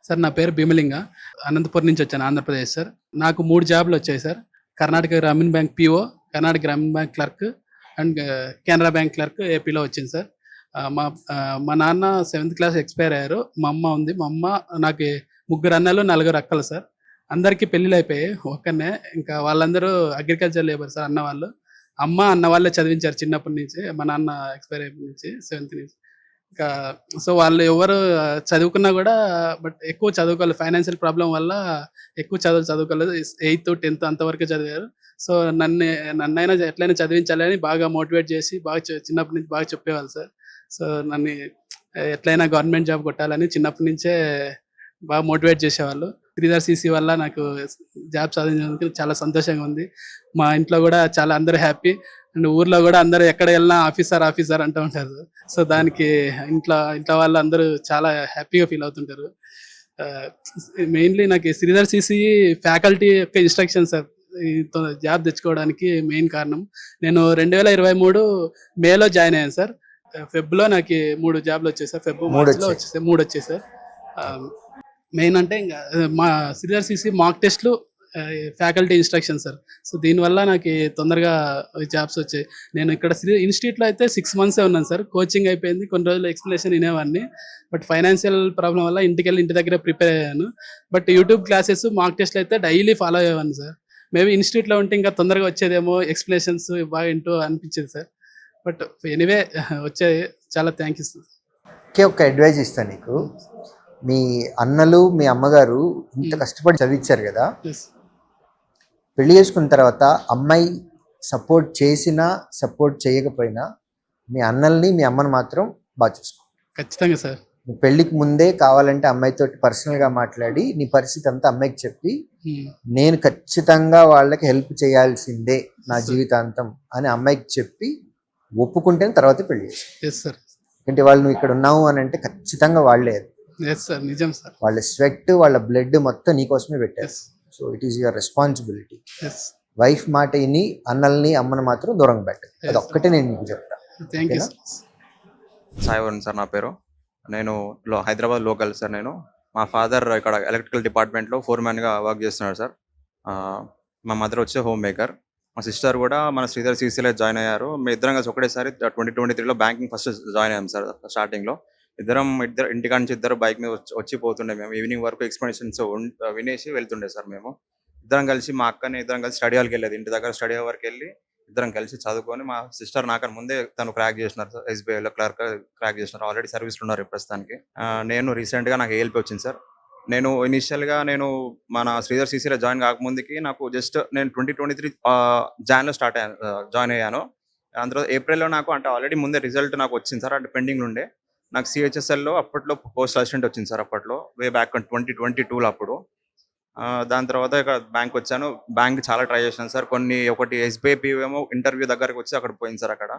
Sir నా పేరు భీమలింగ. అనంతపురం నుంచి వచ్చాను, ఆంధ్రప్రదేశ్ సార్. నాకు 3 జాబ్‌లు వచ్చాయి సార్. కర్ణాటక గ్రామీణ బ్యాంక్ పీఓ, కర్ణాటక గ్రామీణ bank clerk and Canara bank clerk ఏపీలో వచ్చింది సార్. మా నాన్న 7th క్లాస్ ఎక్స్‌పైర్ అయ్యారు. మా అమ్మ ఉంది. మా అమ్మ నాకు 3 అన్నలు, 4 అక్కలు సార్. అందరికీ పెళ్ళిళ్ళయిపోయాయి. ఒక్కడినే. ఇంకా వాళ్ళందరూ అగ్రికల్చర్ లేబర్ సార్ అన్న వాళ్ళు. అమ్మ, అన్న వాళ్ళే చదివించారు చిన్నప్పటి నుంచి. మా నాన్న ఎక్స్‌పైర్ అయిపోయిన నుంచి 7th నుంచి. ఇంకా సో వాళ్ళు ఎవరు చదువుకున్నా కూడా బట్ ఎక్కువ చదువుకోలేదు. ఫైనాన్షియల్ ప్రాబ్లం వల్ల ఎక్కువ చదువుకోలేదు. 8th, 10th అంతవరకే చదివారు. సో నన్నైనా ఎట్లయినా చదివించాలని బాగా మోటివేట్ చేసి బాగా చిన్నప్పటి నుంచి బాగా చెప్పేవాళ్ళు సార్. సో నన్ను ఎట్లయినా గవర్నమెంట్ జాబ్ కొట్టాలని చిన్నప్పటి నుంచే బాగా మోటివేట్ చేసేవాళ్ళు. శ్రీధర్ సీసీ వల్ల నాకు జాబ్ సాధించినందుకు చాలా సంతోషంగా ఉంది. మా ఇంట్లో కూడా చాలా అందరూ హ్యాపీ. అండ్ ఊర్లో కూడా అందరూ ఎక్కడ వెళ్ళినా ఆఫీసర్ అంటూ ఉంటారు. సో దానికి ఇంట్లో వాళ్ళు అందరూ చాలా హ్యాపీగా ఫీల్ అవుతుంటారు. మెయిన్లీ నాకు శ్రీధర్ సీసీ ఫ్యాకల్టీ యొక్క ఇన్స్ట్రక్షన్ సార్ ఈ జాబ్ తెచ్చుకోవడానికి మెయిన్ కారణం. నేను 2023 మేలో జాయిన్ అయ్యాను సార్. ఫెబ్లో నాకు 3 జాబ్లు వచ్చాయి సార్. మార్చిలో వచ్చేసాయి, 3 వచ్చాయి సార్. మెయిన్ అంటే ఇంకా మా శ్రీధర్ సీసీ మాక్ టెస్ట్లు, ఫ్యాకల్టీ ఇన్స్ట్రక్షన్ సార్. సో దీనివల్ల నాకు తొందరగా జాబ్స్ వచ్చాయి. నేను ఇక్కడ ఇన్స్టిట్యూట్లో అయితే 6 months ఉన్నాను సార్. కోచింగ్ అయిపోయింది, కొన్ని రోజులు ఎక్స్ప్లెనేషన్ వినేవాడిని. బట్ ఫైనాన్షియల్ ప్రాబ్లం వల్ల ఇంటి దగ్గర ప్రిపేర్ అయ్యాను. బట్ యూట్యూబ్ క్లాసెస్, మాక్ టెస్ట్లు అయితే డైలీ ఫాలో అయ్యేవాడిని సార్. మేబీ ఇన్స్టిట్యూట్లో ఉంటే ఇంకా తొందరగా వచ్చేదేమో, ఎక్స్ప్లెనేషన్స్ బాగా వింటూ అనిపించేది సార్. బట్ ఎనీవే వచ్చాయి. చాలా థ్యాంక్ యూ సార్. ఒక అడ్వైజ్ ఇస్తాను నీకు. మీ అన్నలు, మీ అమ్మగారు ఇంత కష్టపడి చదివించారు కదా, పెళ్లి చేసుకున్న తర్వాత అమ్మాయి సపోర్ట్ చేసినా సపోర్ట్ చేయకపోయినా మీ అన్నల్ని, మీ అమ్మని మాత్రం బాగా చూసుకో. ఖచ్చితంగా సార్. నీ పెళ్లికి ముందే కావాలంటే అమ్మాయితో పర్సనల్గా మాట్లాడి నీ పరిస్థితి అంతా అమ్మాయికి చెప్పి, నేను ఖచ్చితంగా వాళ్ళకి హెల్ప్ చేయాల్సిందే నా జీవితాంతం అని అమ్మాయికి చెప్పి ఒప్పుకుంటేనే తర్వాత పెళ్లి చేసి. అంటే వాళ్ళు నువ్వు ఇక్కడ ఉన్నావు అని అంటే ఖచ్చితంగా వాళ్ళే. నిజం సార్. వాళ్ళ స్వెట్, వాళ్ళ బ్లడ్ మొత్తం నీకోసమే పెట్టారు. So it is your responsibility. Wife మాట విని అన్నల్ని, అమ్మని మాత్రం దూరంగా పెట్టాలి. అది ఒక్కటే నేను నీకు చెప్తాను. సాయి వరుణ్ సార్ నా పేరు. నేను హైదరాబాద్ లోకల్ సార్. మా ఫాదర్ ఇక్కడ ఎలక్ట్రికల్ డిపార్ట్మెంట్లో ఫోర్మ్యాన్గా వర్క్ చేస్తున్నారు సార్. మా మదర్ వచ్చి హోమ్ మేకర్. మా సిస్టర్ కూడా మన శ్రీధర్ సీసీలో జాయిన్ అయ్యారు. మేము ఇద్దరం కలిసి ఒకటేసారి 2023లో బ్యాంకింగ్ ఫస్ట్ జాయిన్ అయ్యాం సార్. స్టార్టింగ్లో ఇద్దరు ఇంటికాడ నుంచి ఇద్దరు బైక్ మీద వచ్చి పోతుండే. మేము ఈవినింగ్ వరకు ఎక్స్ప్లెనేషన్స్ వినేసి వెళ్తుండే సార్. మేము ఇద్దరం కలిసి, మా అక్కని ఇద్దరం కలిసి స్టడీ హాల్కి వెళ్ళేది. ఇంటి దగ్గర స్టడీ హాల్ వరకు వెళ్ళి ఇద్దరం కలిసి చదువుకొని, మా సిస్టర్ నాకన్నా ముందే తను క్రాక్ చేసినారు సార్. ఎస్బీఐలో క్రాక్ చేసినారు. ఆల్రెడీ సర్వీస్లో ఉన్నారు ప్రస్తుతానికి. నేను రీసెంట్గా నాకు ఏఎల్పీ వచ్చింది సార్. నేను ఇనిషియల్గా మన శ్రీధర్ సీసీలో జాయిన్ కాకముందుకి నాకు జస్ట్ నేను 2023 జాన్లో జాయిన్ అయ్యాను. అందులో ఏప్రిల్లో నాకు అంటే ఆల్రెడీ ముందే రిజల్ట్ నాకు వచ్చింది సార్. అంటే పెండింగ్ ఉండే. నాకు సిహెచ్ఎస్ఎల్లో అప్పట్లో పోస్ట్ అసిస్టెంట్ వచ్చింది సార్. అప్పట్లో వే బ్యాక్ 2022లో అప్పుడు. దాని తర్వాత ఇక్కడ బ్యాంక్ వచ్చాను. బ్యాంక్ చాలా ట్రై చేశాను సార్. ఒకటి ఎస్బీఐ పీఓ ఇంటర్వ్యూ దగ్గరకు వచ్చి అక్కడ పోయింది సార్. అక్కడ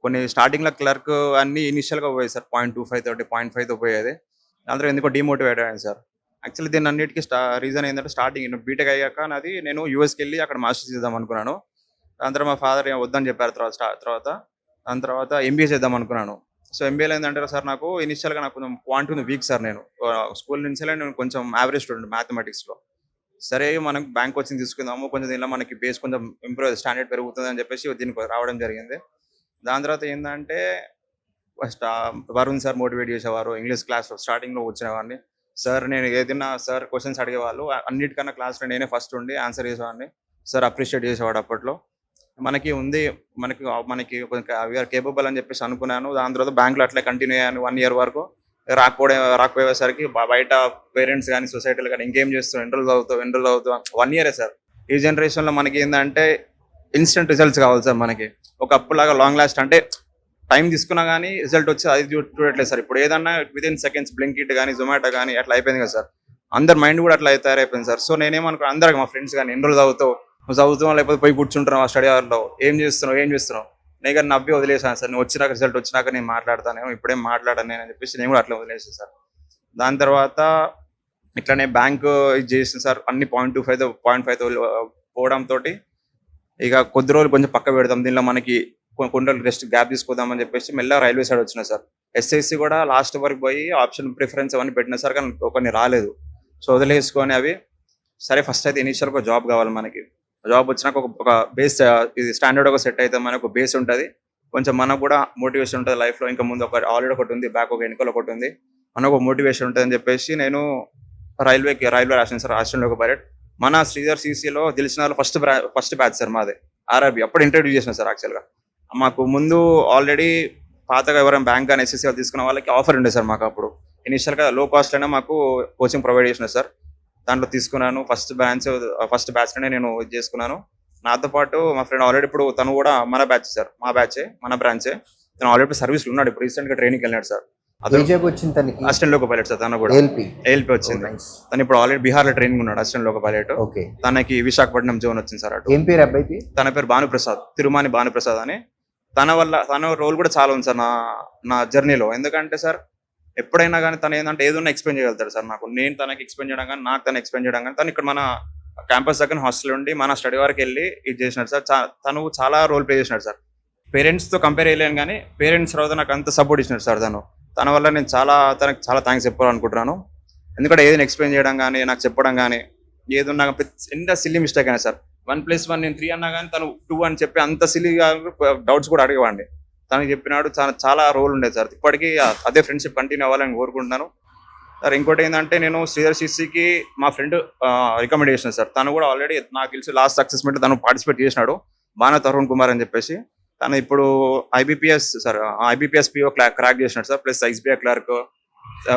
కొన్ని స్టార్టింగ్లో క్లర్క్ అన్ని ఇనిషియల్గా పోయాయి సార్. 0.25 తోటి 0.5తో పోయేది. అందులో ఎందుకో డిమోటివేట్ అయ్యాను సార్. యాక్చువల్లీ దీని అన్నిటికీ రీజన్ ఏంటంటే స్టార్టింగ్ బీటెక్ అయ్యాక నేను యూఎస్కి వెళ్ళి అక్కడ మాస్టర్స్ చేద్దాం అనుకున్నాను. దాని తర్వాత మా ఫాదర్ వద్దని చెప్పారు. దాని తర్వాత ఎంబీఏ చేద్దాం అనుకున్నాను. సో ఎంబీఏలో ఏంటంటే సార్ నాకు ఇనిషియల్గా నాకు కొంచెం క్వాంటిటీ వీక్ సార్. నేను స్కూల్ నుంచే నేను కొంచెం యావరేజ్ స్టూడెంట్ మ్యాథమెటిక్స్లో. సరే మనకు బ్యాంక్ వచ్చింది తీసుకుందాము, కొంచెం దీనిలో మనకి బేస్ కొంచెం ఇంప్రూవ్ స్టాండర్డ్ పెరుగుతుంది అని చెప్పేసి దీనికి రావడం జరిగింది. దాని తర్వాత ఏంటంటే వరుణ్ సార్ మోటివేట్ చేసేవారు. ఇంగ్లీష్ క్లాస్లో స్టార్టింగ్లో వచ్చినవాడిని సార్. నేను ఏదైనా సార్ క్వశ్చన్స్ అడిగేవాళ్ళు. అన్నిటికన్నా క్లాస్లో నేనే ఫస్ట్ ఉండి ఆన్సర్ చేసేవాడిని. సార్ అప్రిషియేట్ చేసేవాడు. అప్పట్లో మనకి వీఆర్ కేపబుల్ అని చెప్పేసి అనుకున్నాను. దాని తర్వాత బ్యాంక్లో అట్లా కంటిన్యూ అయ్యాను 1 year వరకు. రాకపోయేసరికి బయట పేరెంట్స్ కానీ సొసైటీలు కానీ ఇంకేం చేస్తావు, ఎన్రోల్ అవుతావు 1 year సార్. ఈ జనరేషన్లో మనకి ఏంటంటే ఇన్స్టెంట్ రిజల్ట్స్ కావాలి సార్. మనకి ఒక అప్పులాగా లాంగ్ లాస్ట్ అంటే టైం తీసుకున్నా కానీ రిజల్ట్ వచ్చి అది చూడట్లేదు సార్. ఇప్పుడు ఏదన్నా విదిన్ సెకండ్స్ బ్లింకిట్ కానీ జొమాటో కానీ అట్లా అయిపోయింది కదా సార్. అందరి మైండ్ కూడా అట్లా తయారైపోయింది సార్. సో నేనేమనుకో అందరికి మా ఫ్రెండ్స్ కానీ ఎన్రోల్ చదువుతావు లేకపోతే పోయి కూర్చుంటున్నావు ఆ స్టడీ అవర్లో, ఏం చేస్తున్నావు నేను కానీ నవ్వి వదిలేసాను సార్. నువ్వు వచ్చినాక రిజల్ట్ వచ్చినాక నేను మాట్లాడతానేమో, ఇప్పుడేం మాట్లాడాను నేను అని చెప్పేసి నేను కూడా అట్లా వదిలేసాను సార్. దాని తర్వాత ఇట్లానే బ్యాంకు ఇది చేసింది సార్. అన్ని 0.5తో పోవడంతో ఇక కొద్ది రోజులు కొంచెం పక్క పెడతాం, దీనిలో మనకి కొన్ని రోజులు రెస్ట్ గ్యాప్ తీసుకోదామని చెప్పేసి మెల్లగా రైల్వే సైడ్ వచ్చినా సార్. ఎస్ఎస్సి కూడా లాస్ట్ వరకు పోయి ఆప్షన్ ప్రిఫరెన్స్ అవన్నీ పెట్టినా సార్, కానీ కొన్ని రాలేదు. సో వదిలేసుకొని అవి సరే ఫస్ట్ అయితే ఇనిషియల్ ఒక జాబ్ కావాలి మనకి. జాబ్ వచ్చినాక ఒక బేస్ ఇది స్టాండర్డ్ ఒక సెట్ అయితే మనకు ఒక బేస్ ఉంటుంది. కొంచెం మనకు కూడా మోటివేషన్ ఉంటుంది లైఫ్లో. ఇంకా ముందు ఒక ఆల్రెడీ ఒకటి ఉంది, బ్యాక్ ఒక వెనుకలు ఒకటి ఉంది, మనకు ఒక మోటివేషన్ ఉంటుంది అని చెప్పేసి నేను రైల్వే రాశాను సార్, అసిస్టెంట్ లోకో పైలట్. మన శ్రీధర్ సిసిలో తెలిసిన వాళ్ళు ఫస్ట్ బ్యాచ్ సార్ మాదే, ఆర్ఆర్బి. అప్పుడు ఇంట్రడ్యూస్ చేసిన సార్. యాక్చువల్గా మాకు ముందు ఆల్రెడీ పాతగా ఎవరైనా బ్యాంక్ కానీ ఎస్ఎస్సీ వాళ్ళు తీసుకున్న వాళ్ళకి ఆఫర్ ఉండే సార్. మాకు అప్పుడు ఇనిషియల్గా లో కాస్ట్ అయినా మాకు కోచింగ్ ప్రొవైడ్ చేసిన సార్. దాంట్లో తీసుకున్నాను. ఫస్ట్ బ్యాచ్లోనే నేను ఇది చేసుకున్నాను. నాతో పాటు మా ఫ్రెండ్ ఆల్రెడీ ఇప్పుడు తను కూడా మన బ్యాచ్ సార్, మా బ్రాంచే. తను ఆల్రెడీ సర్వీస్లో ఉన్నాడు, ఇప్పుడు రీసెంట్గా ట్రైనింగ్ వెళ్ళినాడు సార్. వచ్చింది తనకి అసిస్టెంట్ లోకో పైలట్ సార్. తను కూడా ఏఎల్పి వచ్చింది. తను ఇప్పుడు ఆల్రెడీ బీహార్లో ట్రైనింగ్ ఉన్నాడు అసిస్టెంట్ లోకో పైలట్. తనకి విశాఖపట్నం జోన్ వచ్చింది సార్. అటు ఏం పేరు అబ్బాయి? తన పేరు భానుప్రసాద్, తిరుమాని భానుప్రసాద్ అని. తన రోల్ కూడా చాలా ఉంది సార్ నా జర్నీలో. ఎందుకంటే సార్ ఎప్పుడైనా కానీ తను ఏంటంటే ఏదైనా ఎక్స్ప్లెయిన్ చేయగలుగుతారు సార్ నాకు. నేను తనకి ఎక్స్ప్లెయిన్ చేయడం కానీ, నాకు తను ఎక్స్ప్లెయిన్ చేయడం కానీ. తను ఇక్కడ మన క్యాంపస్ దగ్గర హాస్టల్ ఉండి మన స్టడీ వరకు వెళ్ళి ఇది చేసినాడు సార్. తను చాలా రోల్ ప్లే చేసినాడు సార్. పేరెంట్స్తో కంపేర్ చేయలేను కానీ పేరెంట్స్ తర్వాత నాకు అంత సపోర్ట్ ఇచ్చినాడు సార్ తన వల్ల నేను తనకు చాలా థ్యాంక్స్ చెప్పాలనుకుంటున్నాను. ఎందుకంటే ఏదైనా ఎక్స్ప్లెయిన్ చేయడం కానీ, నాకు చెప్పడం కానీ, ఏదన్నా ఎంత సిల్లీ మిస్టేక్ అయినా సార్, 1+1 నేను 3 అన్నా కానీ తను 2 అని చెప్పి అంత సిల్లీగా డౌట్స్ కూడా అడిగేవాడిని. తనకి చెప్పినాడు. చాలా రోల్ ఉండేది సార్. ఇప్పటికీ అదే ఫ్రెండ్షిప్ కంటిన్యూ అవ్వాలని కోరుకుంటున్నాను సార్. ఇంకోటి ఏంటంటే నేను శ్రీధర్ సిసికి మా ఫ్రెండ్ రికమెండ్ చేసిన సార్. తను కూడా ఆల్రెడీ నాకు తెలిసి లాస్ట్ సక్సెస్ మీట్ తను పార్టిసిపేట్ చేసినాడు, బానా తరుణ్ కుమార్ అని చెప్పేసి. తను ఇప్పుడు ఐబీపీఎస్ పిఓ క్రాక్ చేసినాడు సార్. ప్లస్ ఎస్బీఐ క్లర్క్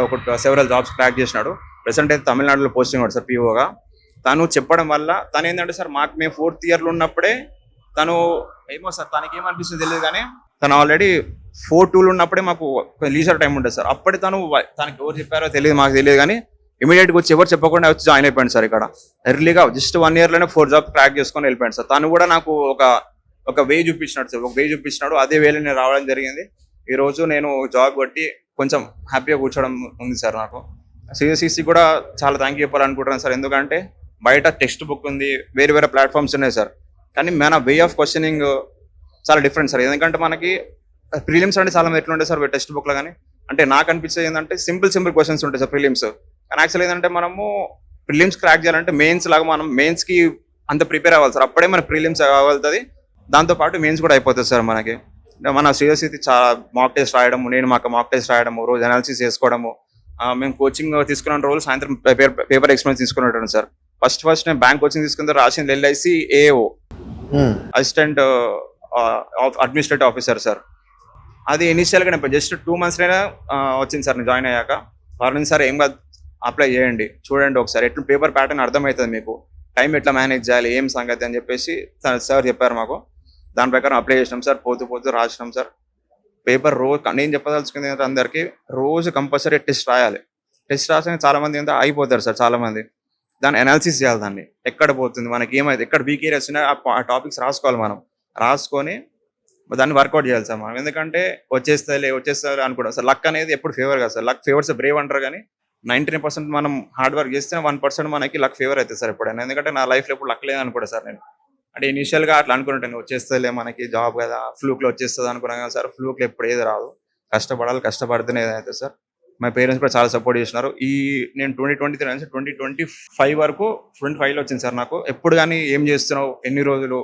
ఒక సెవెరల్ జాబ్స్ క్రాక్ చేసినాడు. ప్రెసెంట్ అయితే తమిళనాడులో పోస్టింగ్ వాడు సార్ పిఓగా. తను చెప్పడం వల్ల తను ఏంటంటే సార్ మేము 4th ఇయర్లో ఉన్నప్పుడే తను ఏమో సార్ తనకి ఏమనిపిస్తుంది తెలియదు కానీ తను ఆల్రెడీ 4.2 ఉన్నప్పుడే మాకు లీజర్ టైం ఉంటుంది సార్. అప్పుడే తనకి ఎవరు చెప్పారో తెలియదు, మాకు తెలియదు కానీ ఇమీడియట్గా వచ్చి ఎవరు చెప్పకుండా వచ్చి జాయిన్ అయిపోయాడు సార్. ఇక్కడ ఎర్లీగా జస్ట్ 1 ఇయర్లోనే 4 జాబ్ క్రాక్ చేసుకొని వెళ్ళిపోయాడు సార్. తను కూడా నాకు ఒక వే చూపించినాడు సార్. ఒక వే చూపించినాడు, అదే వేలో నేను రావడం జరిగింది. ఈ రోజు నేను జాబ్ కొట్టి కొంచెం హ్యాపీగా కూర్చోవడం ఉంది సార్. నాకు సిఎస్సిసి కూడా చాలా థ్యాంక్ యూ చెప్పాలనుకుంటున్నాను సార్. ఎందుకంటే బయట టెక్స్ట్ బుక్ ఉంది, వేరే ప్లాట్ఫామ్స్ ఉన్నాయి సార్, కానీ మన వే ఆఫ్ క్వశ్చనింగ్ చాలా డిఫరెంట్ సార్. ఎందుకంటే మనకి ప్రిలిమ్స్ అంటే చాలా ఎట్లా ఉంటాయి సార్ టెక్స్ట్ బుక్లో కానీ. అంటే నాకు అనిపించేది ఏంటంటే సింపుల్ క్వశ్చన్స్ ఉంటాయి సార్ ప్రిలిమ్స్. కానీ యాక్చువల్ ఏంటంటే మనము ప్రిలిమ్స్ క్రాక్ చేయాలంటే మెయిన్స్ లాగా మనం మెయిన్స్కి అంత ప్రిపేర్ అవ్వాలి సార్. అప్పుడే మన ప్రిలిమ్స్ అవ్వగలుగుతుంది, దాంతోపాటు మెయిన్స్ కూడా అయిపోతుంది సార్ మనకి. మన సిఎస్సి చాలా మాక్ టెస్ట్ రాయడము, నేను మాకు మాక్ టెస్ట్ రాయడము, రోజు అనాలిసిస్ చేసుకోవడము. మేము కోచింగ్ తీసుకున్న రోజు సాయంత్రం పేపర్ ఎక్స్పీరియన్స్ తీసుకున్నట్టు సార్. ఫస్ట్ నేను బ్యాంక్ కోచింగ్ తీసుకున్న రాసింది LIC AO, assistant administrative officer sir. అది ఇనిషియల్గా నేను జస్ట్ 2 monthsలోనే వచ్చింది సార్. నేను జాయిన్ అయ్యాక వారిని సార్ ఏం కాదు అప్లై చేయండి, చూడండి ఒకసారి ఎట్లా పేపర్ ప్యాటర్న్ అర్థమవుతుంది మీకు, టైం ఎట్లా మేనేజ్ చేయాలి, ఏం సంగతి అని చెప్పేసి సార్ చెప్పారు మాకు. దాని ప్రకారం అప్లై చేసినాం సార్. పోతూ రాసినాం సార్. పేపర్ రోజు నేను చెప్పదలుచుకుంది ఏంటంటే అందరికీ రోజు కంపల్సరీ టెస్ట్ రాయాలి. టెస్ట్ రాసిన చాలా మంది ఏంటంటే అయిపోతారు సార్. చాలా మంది దాన్ని అనాలిసిస్ చేయాలి, దాన్ని ఎక్కడ పోతుంది మనకి, ఏమైతే ఎక్కడ వీక్ ఏరియాస్ ఉన్నాయో ఆ టాపిక్స్ రాసుకోవాలి. మనం రాసుకొని దాన్ని వర్కౌట్ చేయాలి సార్ మనం. ఎందుకంటే వచ్చేస్తుంది అనుకుంటాం సార్. లక్ అనేది ఎప్పుడు ఫేవర్ కాదు సార్. లక్ ఫేవర్స్ బ్రేవ్ అంటారు కానీ 99% మనం హార్డ్ వర్క్ చేస్తే 1% మనకి లక్ ఫేవర్ అవుతుంది సార్ ఎప్పుడైనా. ఎందుకంటే నా లైఫ్లో ఎప్పుడు లక్ లేదు అనుకుంటా సార్ నేను. అంటే ఇనిషియల్గా అట్లా అనుకుంటాను, వచ్చేస్తలే మనకి జాబ్ కదా, ఫ్లూక్లో వచ్చేస్తుంది అనుకున్నాను కదా సార్. ఫ్లూక్లో ఎప్పుడు ఏది రాదు, కష్టపడాలి, కష్టపడితేనే ఏదైతే సార్. మా పేరెంట్స్ కూడా చాలా సపోర్ట్ చేసినారు. నేను 2023 నుంచి 2025 వరకు 25లో వచ్చింది సార్ నాకు. ఎప్పుడు కానీ ఏం చేస్తున్నావు, ఎన్ని రోజులు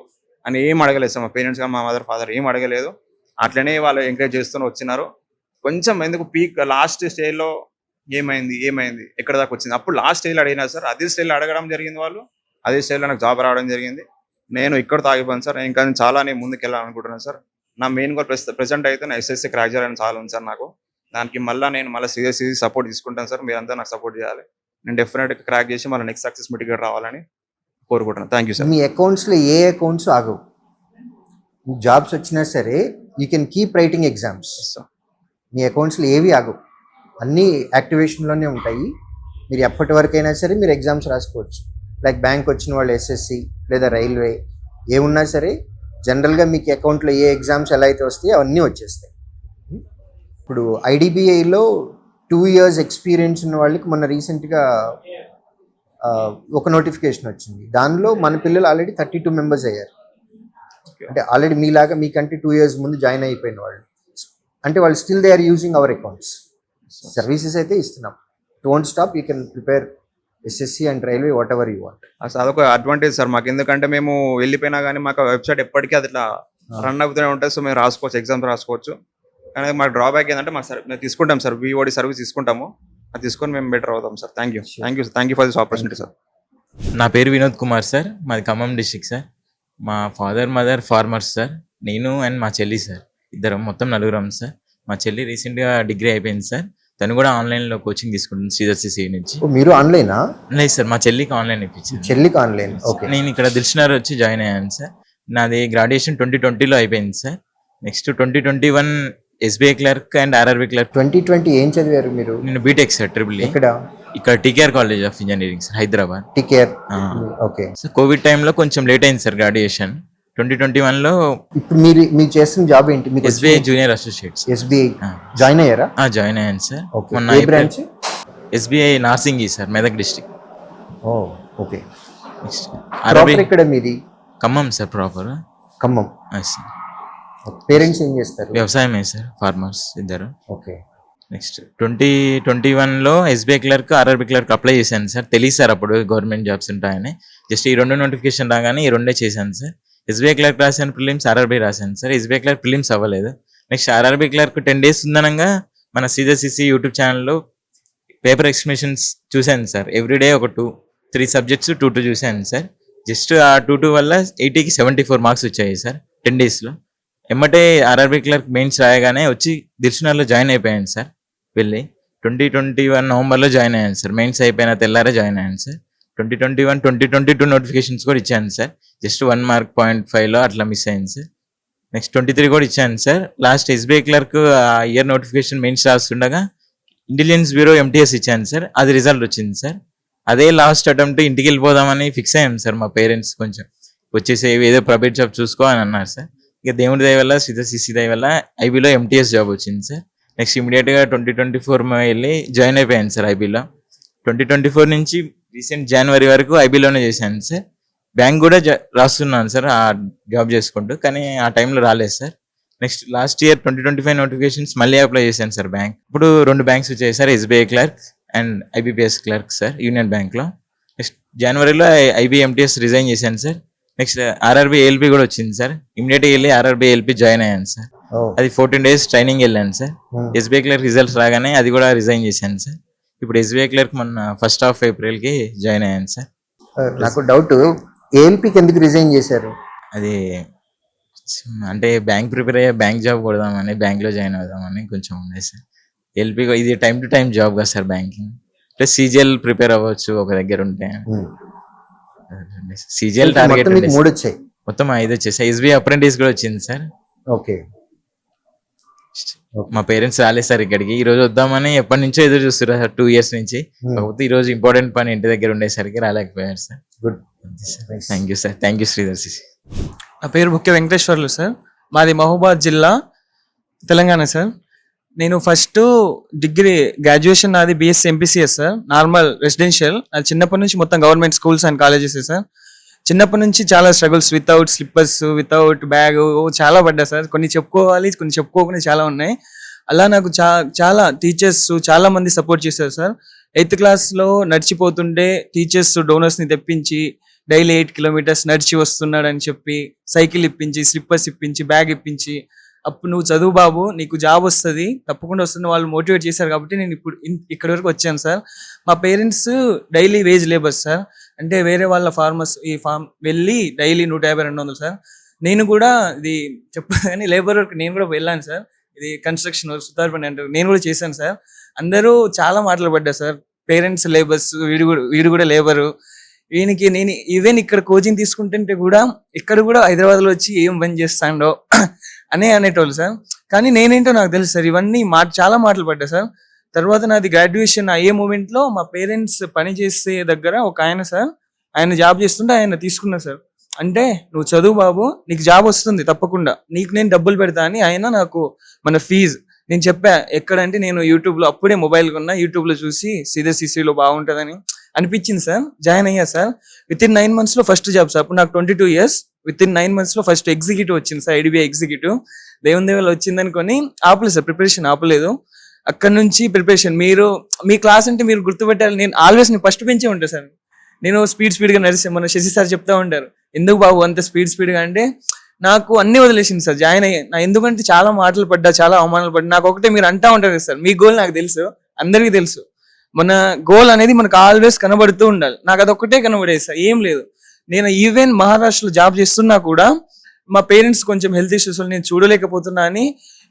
అని ఏం అడగలేదు సార్. మా పేరెంట్స్ కానీ మా మదర్ ఫాదర్ ఏం అడగలేదు. అట్లనే వాళ్ళు ఎంకరేజ్ చేస్తూ వచ్చినారు. కొంచెం ఎందుకు పీక్ లాస్ట్ స్టేజ్లో ఏమైంది ఎక్కడ దాకా వచ్చింది, అప్పుడు లాస్ట్ స్టేజ్లో అడిగినా సార్. అదే స్టేజ్లో అడగడం జరిగింది వాళ్ళు, అదే స్టేజ్లో నాకు జాబ్ రావడం జరిగింది. నేను ఇక్కడ తాగిపోయాను సార్. ఇంకా చాలా నేను ముందుకు వెళ్ళాలనుకుంటున్నాను సార్. నా మెయిన్ గోల్ ప్రెసెంట్ అయితే నా ఎస్ఎస్సీ క్రాక్ చేయాలని చాలా ఉంది సార్ నాకు. దానికి నేను మళ్ళీ సిఎస్సి సపోర్ట్ తీసుకుంటాను సార్. మీరంతా నాకు సపోర్ట్ చేయాలి. నేను డెఫినెట్గా క్రాక్ చేసి మళ్ళీ నెక్స్ట్ సక్సెస్ మిటిగేట్ రావాలని కోరుకుంటున్నాను. Thank you sir. మీ అకౌంట్స్లో ఏ అకౌంట్స్ ఆగవు, జాబ్స్ వచ్చినా సరే you can keep writing exams. మీ అకౌంట్స్లో ఏవి ఆగవు, అన్నీ యాక్టివేషన్లోనే ఉంటాయి. మీరు ఎప్పటి వరకైనా సరే మీరు ఎగ్జామ్స్ రాసుకోవచ్చు. లైక్ బ్యాంక్ వచ్చిన వాళ్ళు ఎస్ఎస్సి లేదా రైల్వే ఏమున్నా సరే జనరల్గా మీకు అకౌంట్లో ఏ ఎగ్జామ్స్ ఎలా అయితే వస్తాయో అవన్నీ వచ్చేస్తాయి. ఇప్పుడు ఐడిబిఐలో 2 years ఎక్స్పీరియన్స్ ఉన్న వాళ్ళకి మొన్న రీసెంట్గా ఒక నోటిఫికేషన్ వచ్చింది. దానిలో మన పిల్లలు ఆల్రెడీ 32 members అయ్యారు. అంటే ఆల్రెడీ మీలాగా మీకంటే 2 years ముందు జాయిన్ అయిపోయిన వాళ్ళు. అంటే వాళ్ళు still they are using our accounts. Services అయితే ఇస్తున్నాం. Don't stop, you can prepare SSC and railway whatever you want. అసలు అదొక అడ్వాంటేజ్ సార్ మాకు, ఎందుకంటే మేము వెళ్ళిపోయినా కానీ మాకు వెబ్సైట్ ఎప్పటికీ అది ఇట్లా రన్ అవుతూనే ఉంటుంది. సో మేము రాసుకోవచ్చు, ఎగ్జామ్స్ రాసుకోవచ్చు. కానీ మాకు డ్రాబ్యాక్ ఏంటంటే మేము తీసుకుంటాం సార్, విఓడి సర్వీస్ తీసుకుంటాము. అది తీసుకొని మేము బెటర్ అవుతాం sir. Thank you for this opportunity sir. నా పేరు వినోద్ కుమార్ సార్, మాది ఖమ్మం డిస్ట్రిక్ట్ సార్. మా ఫాదర్ మదర్ ఫార్మర్స్ సార్, నేను అండ్ మా చెల్లి సార్, ఇద్దరం మొత్తం నలుగురం సార్. మా చెల్లి రీసెంట్గా డిగ్రీ అయిపోయింది సార్, తను కూడా ఆన్లైన్లో కోచింగ్ తీసుకుంటుంది CSCC నుంచి. మీరు ఆన్లైనా? లేదు సార్, మా చెల్లికి ఆన్లైన్ ఇప్పించాను. చెల్లికి ఆన్లైన్, ఓకే. నేను ఇక్కడ దిల్షనగర్ వచ్చి జాయిన్ అయ్యాను సార్. నాది గ్రాడ్యుయేషన్ 2020లో అయిపోయింది sir. Next 2021 SBI clerk and RRB clerk. 2020 ఏం చదివారు మీరు? నేను బీటెక్ సార్, ట్రిపుల్. ఇక్కడ TKR college of engineering sir, Hyderabad. TKR, okay. Sir Covid టైంలో కొంచెం లేట్ అయింది సార్ గ్రాడ్యుయేషన్. 2021లో ఇప్పుడు మీరు చేస్తున్న జాబ్ ఏంటి? మీకు SBI junior associates. SBI join అయ్యారా? జాయిన్ అయ్యాను సార్. మొన్న ఏ branch? SBI Narsingi sir, Medak district. Oh, okay. Next proper ఇక్కడ మీది? Khammam sir, proper Khammam. Sir. Parents ఏం చేస్తారు? వ్యవసాయమే సార్, ఫార్మర్స్ ఇద్దరు. ఓకే. నెక్స్ట్ 2021లో SBI clerk, RRB clerk apply చేశాను సార్. తెలియదు సార్ అప్పుడు గవర్నమెంట్ జాబ్స్ ఉంటాయని. జస్ట్ ఈ 2 నోటిఫికేషన్ రాగానే ఈ 2 చేశాను సార్. SBI క్లర్క్ రాశాను ప్రిలిమ్స్, RRB రాశాను సార్. SBI క్లర్క్ ప్రిలిమ్స్ అవ్వలేదు. నెక్స్ట్ RRB క్లర్క్ 10 days ఉందనంగా మన CSCC యూట్యూబ్ ఛానల్లో పేపర్ ఎక్స్ప్లెనేషన్స్ చూశాను సార్. ఎవ్రీడే ఒక 2-3 సబ్జెక్ట్స్ 2 చూశాను సార్. జస్ట్ ఆ 2 వల్ల 80కి 74 మార్క్స్ వచ్చాయి సార్ 10 daysలో. ఎమ్మటే RRB క్లర్క్ మెయిన్స్ రాయగానే వచ్చి దిల్షనగర్లో జాయిన్ అయిపోయాను సార్. వెళ్ళి 2021 నవంబర్లో జాయిన్ అయ్యాను సార్. మెయిన్స్ అయిపోయిన తెల్లారే జాయిన్ అయ్యాను సార్. 2021, 2022 నోటిఫికేషన్స్ కూడా ఇచ్చాను సార్. జస్ట్ 1 మార్క్ 0.5లో అట్లా మిస్ అయింది సార్. నెక్స్ట్ 23 కూడా ఇచ్చాను sir. Last SBI clerk year notification mains రాస్తుండగా ఇంటెలిజెన్స్ బ్యూరో MTS ఇచ్చాను సార్. అది రిజల్ట్ వచ్చింది సార్. అదే లాస్ట్ అటెంప్ట్, ఇంటికి వెళ్ళిపోదామని ఫిక్స్ అయ్యాం సార్. మా పేరెంట్స్ కొంచెం వచ్చేసి ఏదో ప్రైవేట్ జాబ్ చూసుకో అని అన్నారు సార్. ఇక దేవుడి దయ వల్ల, CSCC దయ వల్ల IBలో MTS జాబ్ వచ్చింది సార్. నెక్స్ట్ ఇమీడియట్గా 2024 వెళ్ళి జాయిన్ అయిపోయాను సార్ IBలో. 2024 నుంచి రీసెంట్ జనవరి వరకు IBలోనే చేశాను సార్. బ్యాంక్ కూడా రాస్తున్నాను సార్ ఆ జాబ్ చేసుకుంటూ, కానీ ఆ టైంలో రాలేదు sir. Next last year 2025 notifications మళ్ళీ అప్లై చేశాను సార్ బ్యాంక్. ఇప్పుడు 2 బ్యాంక్స్ వచ్చాయి sir, SBI clerk and IBPS clerk sir, union బ్యాంక్లో. నెక్స్ట్ జనవరిలో IB MTS రిజైన్ చేశాను సార్. నెక్స్ట్ RRB ALP కూడా వచ్చింది సార్. ఇమీడియట్గా వెళ్ళి RRB ALP జాయిన్ అయ్యాను సార్. అది 14 days ట్రైనింగ్ వెళ్ళాను సార్. SBI క్లర్క్ రిజల్ట్స్ రాగానే అది కూడా రిజైన్ చేశాను సార్. ఇప్పుడు SBI క్లర్క్ మొన్న 1st of Aprilకి జాయిన్ అయ్యాను సార్. నాకు డౌట్, ALPకి ఎందుకు రిజైన్ చేశారు? అది అంటే బ్యాంక్ ప్రిపేర్ అయ్యే, బ్యాంక్ జాబ్ కొడదామని, బ్యాంక్లో జాయిన్ అవుదామని కొంచెం ఉంది సార్. LP ఇది టైం టు టైం జాబ్ కదా sir banking. Plus CGL prepare అవ్వచ్చు ఒక దగ్గర ఉంటే. CGL టార్గెట్ మొత్తం 3 వచ్చాయి. మొత్తం 5 వచ్చేసాయి. SBI అప్రెంటిస్ కూడా వచ్చింది సార్. ఓకే. మా పేరెంట్స్ రాలేదు సార్ ఇక్కడికి. ఈ రోజు వద్దామని ఎప్పటి నుంచో ఎదురు చూస్తున్నారు సార్, 2 years నుంచి. కాకపోతే ఈ రోజు ఇంపార్టెంట్ పని ఇంటి దగ్గర ఉండేసరికి రాలేకపోయారు sir. Good. Thank you sir. Thank you Sridhar CC. నా పేరు బుక్కే వెంకటేశ్వర్లు సార్. మాది మహబూబాద్ జిల్లా, తెలంగాణ సార్. నేను ఫస్ట్ డిగ్రీ గ్రాడ్యుయేషన్ నాది BSc MPCS sir, normal residential. అది చిన్నప్పటి నుంచి మొత్తం government schools and colleges sir. చిన్నప్పటి నుంచి చాలా struggles, without slippers, without bag చాలా పడ్డా సార్. కొన్ని చెప్పుకోవాలి, కొన్ని చెప్పుకోకుండా చాలా ఉన్నాయి. అలా నాకు చాలా టీచర్స్ చాలా మంది సపోర్ట్ చేశారు సార్. 8th క్లాస్లో నడిచిపోతుంటే టీచర్స్ డోనర్స్ని తెప్పించి డైలీ 8 kilometers నడిచి వస్తున్నాడని చెప్పి సైకిల్ ఇప్పించి, స్లిప్పర్స్ ఇప్పించి, బ్యాగ్ ఇప్పించి, అప్పుడు నువ్వు చదువు బాబు, నీకు జాబ్ వస్తుంది, తప్పకుండా వస్తుంది, వాళ్ళు మోటివేట్ చేశారు కాబట్టి నేను ఇప్పుడు ఇక్కడి వరకు వచ్చాను సార్. మా parents daily wage labours sir. అంటే వేరే వాళ్ళ ఫార్మర్స్ ఈ ఫార్మ్ వెళ్ళి డైలీ 150-200 సార్. నేను కూడా ఇది చెప్పాను కానీ లేబర్ వర్క్ నేను కూడా వెళ్ళాను సార్. ఇది కన్స్ట్రక్షన్ వర్క్, సుతార్ పని అంటారు, నేను కూడా చేశాను సార్. అందరూ చాలా మాటలు పడ్డా సార్. పేరెంట్స్ లేబర్స్, వీడు కూడా లేబరు, వీనికి నేను ఈవెన్ ఇక్కడ కోచింగ్ తీసుకుంటుంటే కూడా ఇక్కడ కూడా హైదరాబాద్లో వచ్చి ఏం పని చేస్తాడో అనేటోళ్ళు సార్. కానీ నేనేంటో నాకు తెలుసు సార్. ఇవన్నీ చాలా మాటలు పడ్డా సార్. తర్వాత నాది గ్రాడ్యుయేషన్ అయ్యే మూమెంట్లో మా పేరెంట్స్ పని చేసే దగ్గర ఒక ఆయన సార్, ఆయన జాబ్ చేస్తుంటే ఆయన తీసుకున్నా సార్. అంటే నువ్వు చదువు బాబు, నీకు జాబ్ వస్తుంది తప్పకుండా, నీకు నేను డబ్బులు పెడతా అని ఆయన నాకు మన ఫీజు నేను చెప్పా. ఎక్కడంటే నేను యూట్యూబ్లో అప్పుడే మొబైల్ కొన్నా, యూట్యూబ్లో చూసి CSCCలో బాగుంటుందని అనిపించింది సార్. జాయిన్ అయ్యా సార్. విత్ ఇన్ 9 monthsలో ఫస్ట్ జాబ్ సార్. అప్పుడు నాకు 22 years. విత్ ఇన్ 9 monthsలో ఫస్ట్ ఎగ్జిక్యూటివ్ వచ్చింది సార్, IDBI ఎగ్జిక్యూటివ్. దేవుని దేవుళ్ళు వచ్చిందనుకొని ఆపలేదు సార్, ప్రిపరేషన్ ఆపలేదు. అక్కడ నుంచి ప్రిపరేషన్. మీరు మీ క్లాస్ అంటే మీరు గుర్తుపెట్టాలి. నేను ఆల్వేస్ నేను ఫస్ట్ బెంచే ఉంటాను సార్. నేను స్పీడ్గా నడిచే, మన శశి సార్ చెప్తా ఉంటారు, ఎందుకు బాబు అంత స్పీడ్గా అంటే నాకు అన్ని వదిలేసింది సార్ జాయిన్ అయ్యి. నా ఎందుకంటే చాలా మాటలు పడ్డా, చాలా అవమానాలు పడ్డా. నాకు ఒకటే మీరు అంటా ఉంటారు కదా సార్, మీ గోల్ నాకు తెలుసు, అందరికీ తెలుసు. మన గోల్ అనేది మనకు ఆల్వేస్ కనబడుతూ ఉండాలి. నాకు అదొక్కటే కనబడేది సార్, ఏం లేదు. నేను ఈవెన్ మహారాష్ట్రలో జాబ్ చేస్తున్నా కూడా మా పేరెంట్స్ కొంచెం హెల్త్ ఇష్యూస్ నేను చూడలేకపోతున్నా అని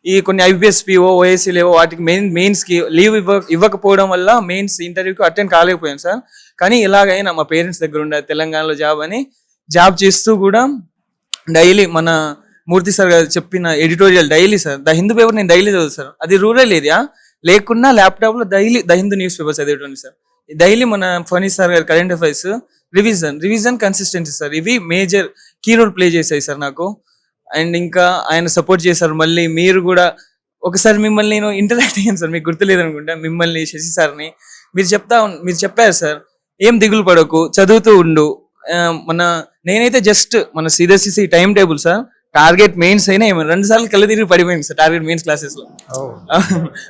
ఈ కొన్ని IBSPO OAC లేవో వాటికి మెయిన్స్కి లీవ్ ఇవ్వకపోవడం వల్ల మెయిన్స్ ఇంటర్వ్యూకి అటెండ్ కాలేకపోయాను సార్. కానీ ఇలాగైనా మా పేరెంట్స్ దగ్గర ఉండే తెలంగాణలో జాబ్ అని జాబ్ చేస్తూ కూడా డైలీ మన మూర్తి సార్ గారు చెప్పిన editorial daily sir, the Hindu paper నేను డైలీ చదువు సార్. అది రూరల్ ఏరియా లేకున్నా ల్యాప్టాప్లో daily the Hindu newspaper చదివేటువంటి సార్. డైలీ మన ఫనీ సార్ గారు current affairs, revision consistency sir, ఇవి మేజర్ కీ రోల్ ప్లే చేశాయి సార్ నాకు. అండ్ ఇంకా ఆయన సపోర్ట్ చేశారు. మళ్ళీ మీరు కూడా ఒకసారి మిమ్మల్ని నేను ఇంటరాక్ట్ అయ్యాను సార్, మీకు గుర్తులేదు అనుకుంటా. మిమ్మల్ని శశి సార్ని మీరు చెప్పారు సార్, ఏం దిగులు పడకు, చదువుతూ ఉండు. నేనైతే జస్ట్ మన CSC time table sir, target mains అయినా 2 సార్లు కళ్ళు తిరిగి పడిపోయింది సార్ టార్గెట్ మెయిన్స్ క్లాసెస్ లో.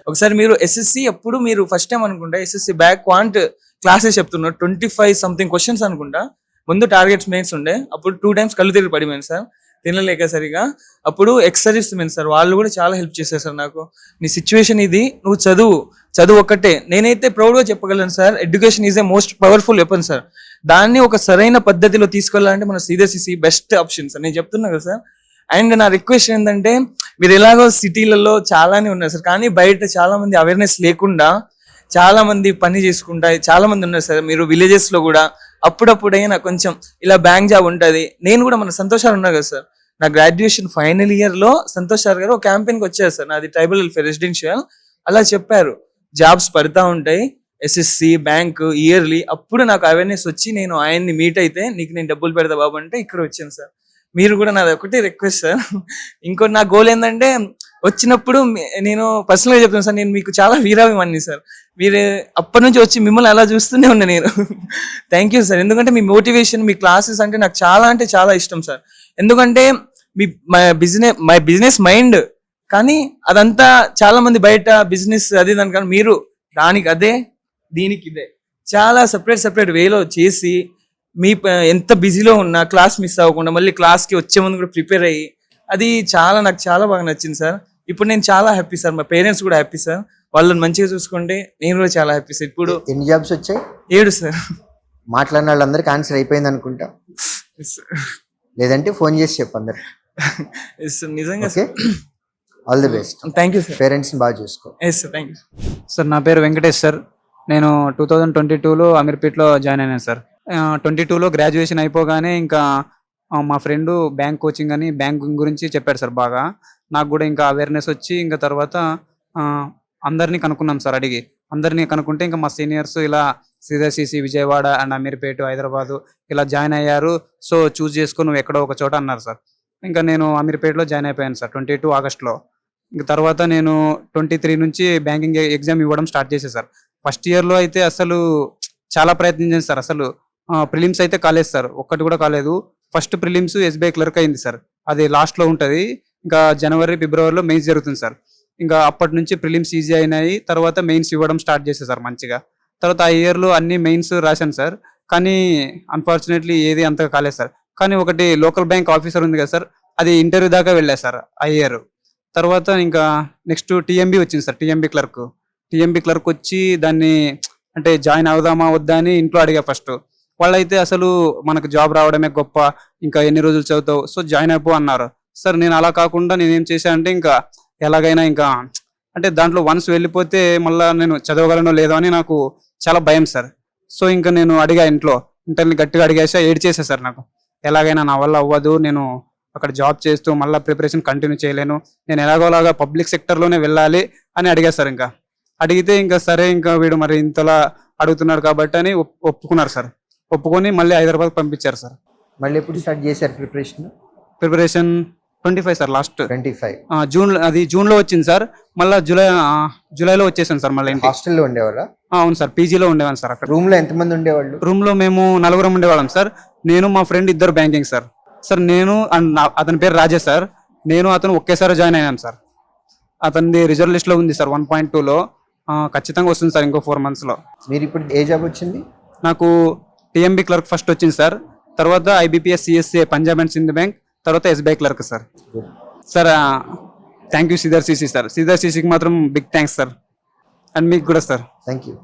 ఒకసారి మీరు SSC అప్పుడు మీరు ఫస్ట్ టైం అనుకుంటా SSC బ్యాక్ క్వాంట్ క్లాసెస్ చెప్తున్నారు, 25 సంథింగ్ క్వశ్చన్స్ అనుకుంటా. ముందు టార్గెట్స్ మెయిన్స్ ఉండే, అప్పుడు 2 times కళ్ళు తిరిగి పడిపోయింది సార్, తినలేక సరిగా. అప్పుడు ఎక్సర్సైజ్ మెయిన్ సార్, వాళ్ళు కూడా చాలా హెల్ప్ చేశారు సార్ నాకు. నీ సిచ్యువేషన్ ఇది, నువ్వు చదువు ఒక్కటే. నేనైతే ప్రౌడ్గా చెప్పగలను sir, education is a most powerful weapon sir. దాన్ని ఒక సరైన పద్ధతిలో తీసుకెళ్ళాలంటే మన CSC బెస్ట్ ఆప్షన్ సార్, నేను చెప్తున్నా కదా సార్. అండ్ నా రిక్వెస్ట్ ఏంటంటే, మీరు ఎలాగో సిటీలలో చాలానే ఉన్నారు సార్, కానీ బయట చాలా మంది అవేర్నెస్ లేకుండా చాలా మంది పని చేసుకుంటా చాలా మంది ఉన్నారు సార్. మీరు విలేజెస్ లో కూడా అప్పుడప్పుడైనా కొంచెం ఇలా బ్యాంక్ జాబ్ ఉంటుంది. నేను కూడా మన సంతోష్ సార్ ఉన్నారు కదా సార్, నా గ్రాడ్యుయేషన్ ఫైనల్ ఇయర్ లో సంతోష్ సార్ గారు ఒక క్యాంపెయిన్కి వచ్చారు సార్, నాది ట్రైబల్ వెల్ఫేర్ రెసిడెన్షియల్. అలా చెప్పారు, జాబ్స్ పడతా ఉంటాయి SSC బ్యాంక్ ఇయర్లీ. అప్పుడు నాకు అవేర్నెస్ వచ్చి నేను ఆయన్ని మీట్ అయితే, నీకు నేను డబ్బులు పెడతా బాబు అంటే ఇక్కడ వచ్చాను సార్. మీరు కూడా నాది ఒకటి రిక్వెస్ట్ సార్. ఇంకోటి నా గోల్ ఏంటంటే, వచ్చినప్పుడు నేను పర్సనల్గా చెప్తాను సార్, నేను మీకు చాలా వీరాభిమాని సార్. మీరు అప్పటి నుంచి వచ్చి మిమ్మల్ని అలా చూస్తూనే ఉన్నా నేను. థ్యాంక్ యూ సార్, ఎందుకంటే మీ మోటివేషన్, మీ క్లాసెస్ అంటే నాకు చాలా అంటే చాలా ఇష్టం సార్. ఎందుకంటే మై బిజినెస్ మైండ్, కానీ అదంతా చాలా మంది బయట బిజినెస్ అది దాని, కానీ మీరు దానికి అదే దీనికి ఇదే చాలా సెపరేట్ వేలో చేసి, మీ ఎంత బిజీలో ఉన్నా క్లాస్ మిస్ అవ్వకుండా మళ్ళీ క్లాస్కి వచ్చే ముందు కూడా ప్రిపేర్ అయ్యి, అది నాకు చాలా బాగా నచ్చింది సార్. ఇప్పుడు నేను చాలా హ్యాపీ సార్, మా పేరెంట్స్ కూడా హ్యాపీ సార్. వాళ్ళని మంచిగా చూసుకుంటే నేను కూడా చాలా హ్యాపీ సార్. ఇప్పుడు ఎన్ని జాబ్స్ వచ్చాయి? 7 సార్. మాట్లాడిన వాళ్ళందరికీ ఆన్సర్ అయిపోయింది అనుకుంటా, లేదంటే ఫోన్ చేసి చెప్పు అందరు. నిజంగా all the best. Thank you sir. పేరెంట్స్ని బాగా చూసుకో. Yes sir, thank you sir. నా పేరు వెంకటేష్ సార్. నేను 2022లో అమీర్పేట్లో జాయిన్ అయినాను సార్. 22లో గ్రాడ్యుయేషన్ అయిపోగానే ఇంకా మా ఫ్రెండ్ బ్యాంక్ కోచింగ్ అని బ్యాంకింగ్ గురించి చెప్పాడు సార్ బాగా. నాకు కూడా ఇంకా అవేర్నెస్ వచ్చి ఇంకా తర్వాత అందరినీ కనుక్కున్నాం సార్. అందరినీ కనుక్కుంటే ఇంకా మా సీనియర్స్ ఇలా CSC విజయవాడ అండ్ అమీర్పేట హైదరాబాదు ఇలా జాయిన్ అయ్యారు. సో చూస్ చేసుకుని నువ్వు ఎక్కడో ఒక చోట అన్నారు సార్. ఇంకా నేను అమీర్పేటలో జాయిన్ అయిపోయాను సార్ 22 ఆగస్టులో. ఇంకా తర్వాత నేను 23 నుంచి బ్యాంకింగ్ ఎగ్జామ్ ఇవ్వడం స్టార్ట్ చేశాను సార్. ఫస్ట్ ఇయర్లో అయితే అసలు చాలా ప్రయత్నించాను సార్. అసలు ప్రిలిమ్స్ అయితే కాలేదు సార్, ఒక్కటి కూడా కాలేదు. ఫస్ట్ ప్రిలిమ్స్ SBI క్లర్క్ అయింది సార్, అది లాస్ట్లో ఉంటుంది. ఇంకా జనవరి ఫిబ్రవరిలో మెయిన్స్ జరుగుతుంది సార్. ఇంకా అప్పటి నుంచి ప్రిలిమ్స్ ఈజీ అయినాయి, తర్వాత మెయిన్స్ ఇవ్వడం స్టార్ట్ చేశాను సార్ మంచిగా. తర్వాత ఆ ఇయర్లో అన్ని మెయిన్స్ రాశాను సార్, కానీ అన్ఫార్చునేట్లీ ఏది అంతగా కాలేదు సార్. కానీ ఒకటి లోకల్ బ్యాంక్ ఆఫీసర్ ఉంది కదా సార్, అది ఇంటర్వ్యూ దాకా వెళ్ళా సార్ ఆ ఇయర్. తర్వాత ఇంకా నెక్స్ట్ TMB వచ్చింది సార్, TMB క్లర్క్ వచ్చి దాన్ని అంటే జాయిన్ అవుదామా వద్దా అని ఇంట్లో అడిగా ఫస్ట్. వాళ్ళైతే అసలు మనకు జాబ్ రావడమే గొప్ప, ఇంకా ఎన్ని రోజులు చదువుతావు, సో జాయిన్ అయిపో అన్నారు సార్. నేను అలా కాకుండా నేనేం చేశాను అంటే, ఇంకా ఎలాగైనా ఇంకా అంటే దాంట్లో వన్స్ వెళ్ళిపోతే మళ్ళీ నేను చదవగలనో లేదో అని నాకు చాలా భయం సార్. సో ఇంకా నేను అడిగా ఇంటర్ని గట్టిగా అడిగేసా, ఏడ్చేసా సార్. నాకు ఎలాగైనా నా వల్ల అవ్వదు, నేను అక్కడ జాబ్ చేస్తూ మళ్ళీ ప్రిపరేషన్ కంటిన్యూ చేయలేను, నేను ఎలాగోలాగా పబ్లిక్ సెక్టర్లోనే వెళ్ళాలి అని అడిగా సార్. ఇంకా అడిగితే ఇంకా సరే ఇంకా వీడు మరి ఇంతలా అడుగుతున్నాడు కాబట్టి అని ఒప్పుకున్నారు సార్. ఒప్పుకొని మళ్ళీ హైదరాబాద్ పంపించారు సార్. మళ్ళీ ఎప్పుడు స్టార్ట్ చేశారు ప్రిపరేషన్ 25 సార్, లాస్ట్ 25 జూన్లో వచ్చింది సార్. మళ్ళీ జూలైలో వచ్చేసాను సార్. మళ్ళీ హాస్టల్లో ఉండేవాళ్ళ? అవును సార్, పీజీలో ఉండేవాను సార్. అక్కడ రూమ్లో ఎంతమంది ఉండేవాళ్ళు? రూమ్లో మేము 4 ఉండేవాళ్ళం సార్. నేను మా ఫ్రెండ్ 2 బ్యాంకింగ్ సార్. నేను అతని పేరు రాజేష్ సార్. నేను అతను ఒకేసారి జాయిన్ అయినాను సార్. అతనిది రిజర్వ్ లిస్ట్లో ఉంది సార్ 1.2లో. ఖచ్చితంగా వస్తుంది సార్ ఇంకో 4 monthsలో. మీరు ఇప్పుడు ఏ జాబ్ వచ్చింది? నాకు టీఎంబీ క్లర్క్ ఫస్ట్ వచ్చింది సార్, తర్వాత IBPS CSA Punjab and Sindh bank, తర్వాత SBI clerk sir. Sir thank you Sridhar CC sir. Sridhar సిసికి మాత్రం బిగ్ థ్యాంక్స్ సార్, అండ్ మీకు కూడా సార్. Thank you.